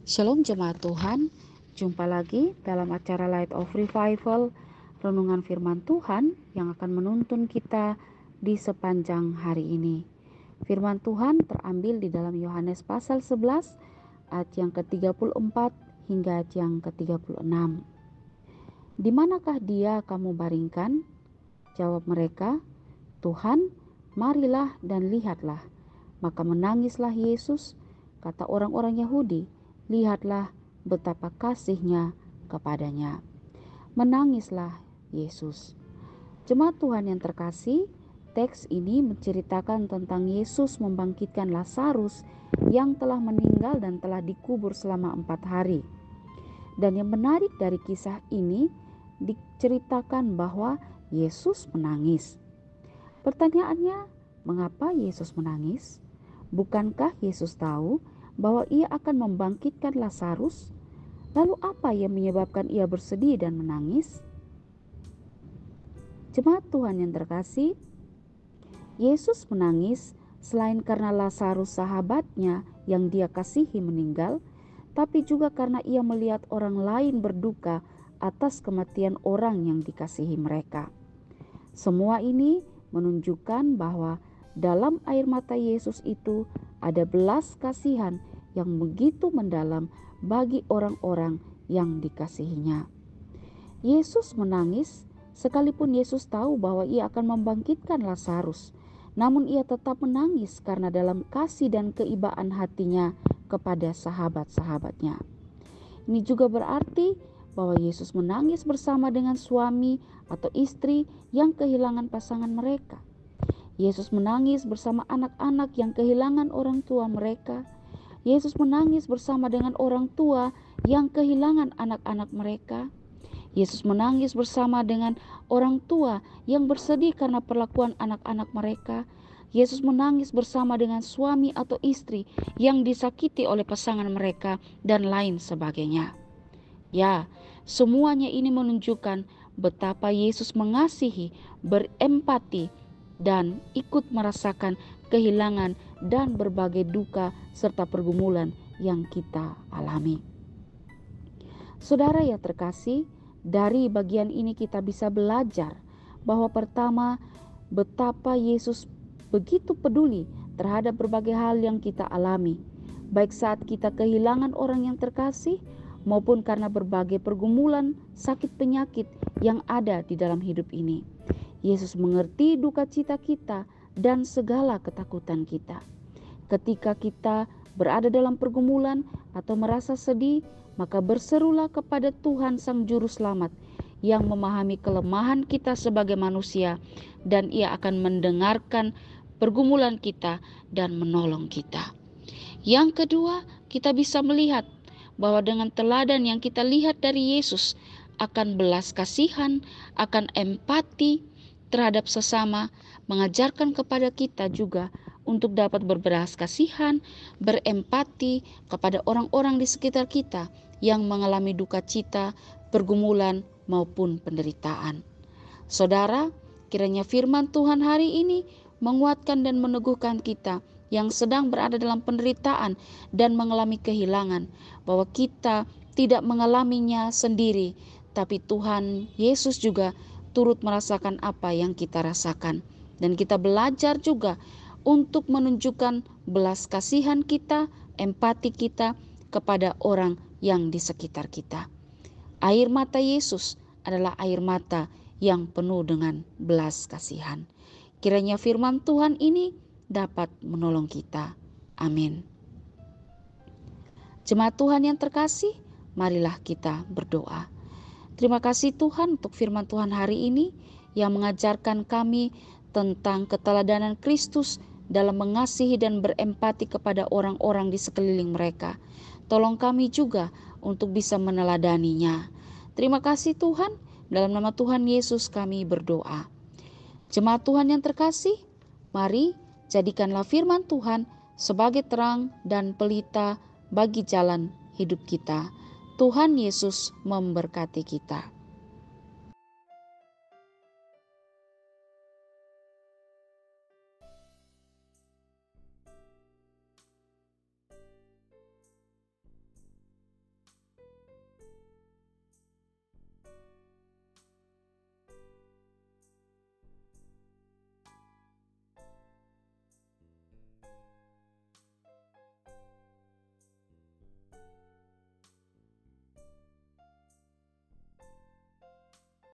Shalom jemaat Tuhan, jumpa lagi dalam acara Light of Revival, renungan firman Tuhan yang akan menuntun kita di sepanjang hari ini. Firman Tuhan terambil di dalam Yohanes pasal 11 ayat yang ke-34 hingga ayat yang ke-36. Di manakah dia kamu baringkan? Jawab mereka, Tuhan, marilah dan lihatlah. Maka menangislah Yesus, kata orang-orang Yahudi, lihatlah betapa kasihnya kepadanya. Menangislah Yesus. Jemaat Tuhan yang terkasih, teks ini menceritakan tentang Yesus membangkitkan Lazarus yang telah meninggal dan telah dikubur selama 4 hari. Dan yang menarik dari kisah ini, diceritakan bahwa Yesus menangis. Pertanyaannya, mengapa Yesus menangis? Bukankah Yesus tahu bahwa ia akan membangkitkan Lazarus? Lalu apa yang menyebabkan ia bersedih dan menangis? Jemaat Tuhan yang terkasih, Yesus menangis selain karena Lazarus sahabatnya yang dia kasihi meninggal, tapi juga karena ia melihat orang lain berduka atas kematian orang yang dikasihi mereka. Semua ini menunjukkan bahwa dalam air mata Yesus itu ada belas kasihan yang begitu mendalam bagi orang-orang yang dikasihinya. Yesus menangis sekalipun Yesus tahu bahwa ia akan membangkitkan Lazarus. Namun ia tetap menangis karena dalam kasih dan keibaan hatinya kepada sahabat-sahabatnya. Ini juga berarti bahwa Yesus menangis bersama dengan suami atau istri yang kehilangan pasangan mereka. Yesus menangis bersama anak-anak yang kehilangan orang tua mereka. Yesus menangis bersama dengan orang tua yang kehilangan anak-anak mereka. Yesus menangis bersama dengan orang tua yang bersedih karena perlakuan anak-anak mereka. Yesus menangis bersama dengan suami atau istri yang disakiti oleh pasangan mereka dan lain sebagainya. Ya, semuanya ini menunjukkan betapa Yesus mengasihi, berempati, dan ikut merasakan kehilangan dan berbagai duka serta pergumulan yang kita alami. Saudara yang terkasih, dari bagian ini kita bisa belajar bahwa pertama, betapa Yesus begitu peduli terhadap berbagai hal yang kita alami, baik saat kita kehilangan orang yang terkasih maupun karena berbagai pergumulan, sakit penyakit yang ada di dalam hidup ini. Yesus mengerti duka cita kita dan segala ketakutan kita. Ketika kita berada dalam pergumulan atau merasa sedih, maka berserulah kepada Tuhan Sang Juru Selamat yang memahami kelemahan kita sebagai manusia, dan Ia akan mendengarkan pergumulan kita dan menolong kita. Yang kedua, kita bisa melihat bahwa dengan teladan yang kita lihat dari Yesus akan belas kasihan, akan empati terhadap sesama, mengajarkan kepada kita juga untuk dapat berbelas kasihan, berempati kepada orang-orang di sekitar kita yang mengalami duka cita, pergumulan maupun penderitaan. Saudara, kiranya firman Tuhan hari ini menguatkan dan meneguhkan kita yang sedang berada dalam penderitaan dan mengalami kehilangan, bahwa kita tidak mengalaminya sendiri, tapi Tuhan Yesus juga turut merasakan apa yang kita rasakan. Dan kita belajar juga untuk menunjukkan belas kasihan kita, empati kita kepada orang yang di sekitar kita. Air mata Yesus adalah air mata yang penuh dengan belas kasihan. Kiranya firman Tuhan ini dapat menolong kita. Amin. Jemaat Tuhan yang terkasih, marilah kita berdoa. Terima kasih Tuhan untuk firman Tuhan hari ini yang mengajarkan kami tentang keteladanan Kristus dalam mengasihi dan berempati kepada orang-orang di sekeliling mereka. Tolong kami juga untuk bisa meneladaninya. Terima kasih Tuhan, dalam nama Tuhan Yesus kami berdoa. Jemaat Tuhan yang terkasih, mari jadikanlah firman Tuhan sebagai terang dan pelita bagi jalan hidup kita. Tuhan Yesus memberkati kita.